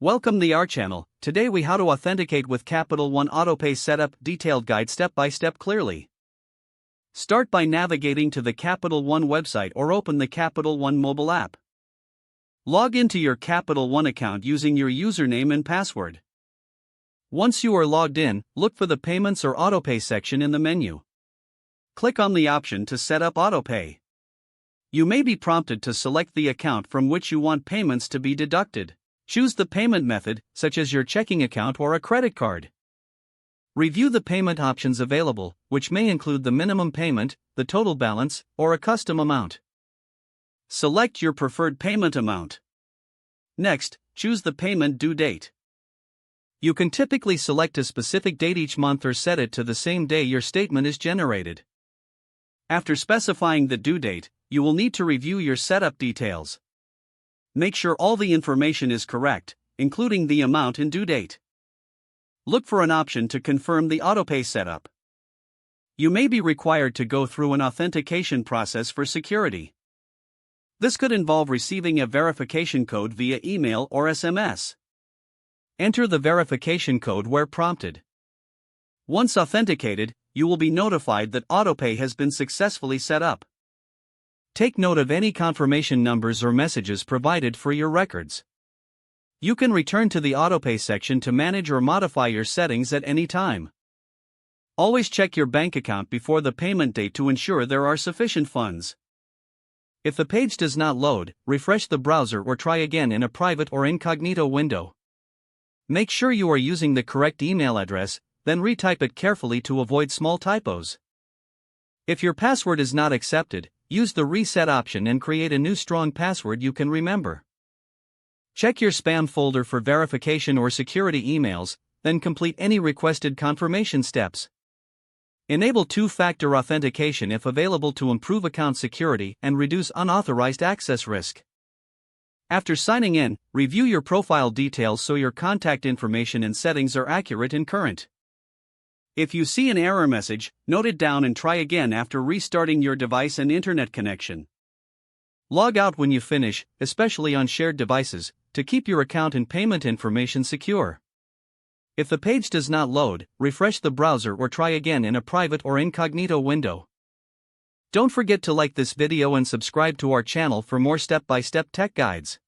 Welcome to our channel. Today we how to authenticate with Capital One Autopay setup detailed guide step by step clearly. Start by navigating to the Capital One website or open the Capital One mobile app. Log into your Capital One account using your username and password. Once you are logged in, look for the Payments or Autopay section in the menu. Click on the option to set up Autopay. You may be prompted to select the account from which you want payments to be deducted. Choose the payment method, such as your checking account or a credit card. Review the payment options available, which may include the minimum payment, the total balance, or a custom amount. Select your preferred payment amount. Next, choose the payment due date. You can typically select a specific date each month or set it to the same day your statement is generated. After specifying the due date, you will need to review your setup details. Make sure all the information is correct, including the amount and due date. Look for an option to confirm the Autopay setup. You may be required to go through an authentication process for security. This could involve receiving a verification code via email or SMS. Enter the verification code where prompted. Once authenticated, you will be notified that Autopay has been successfully set up. Take note of any confirmation numbers or messages provided for your records. You can return to the Autopay section to manage or modify your settings at any time. Always check your bank account before the payment date to ensure there are sufficient funds. If the page does not load, refresh the browser or try again in a private or incognito window. Make sure you are using the correct email address, then retype it carefully to avoid small typos. If your password is not accepted, use the reset option and create a new strong password you can remember. Check your spam folder for verification or security emails, then complete any requested confirmation steps. Enable two-factor authentication if available to improve account security and reduce unauthorized access risk. After signing in, review your profile details so your contact information and settings are accurate and current. If you see an error message, note it down and try again after restarting your device and internet connection. Log out when you finish, especially on shared devices, to keep your account and payment information secure. If the page does not load, refresh the browser or try again in a private or incognito window. Don't forget to like this video and subscribe to our channel for more step-by-step tech guides.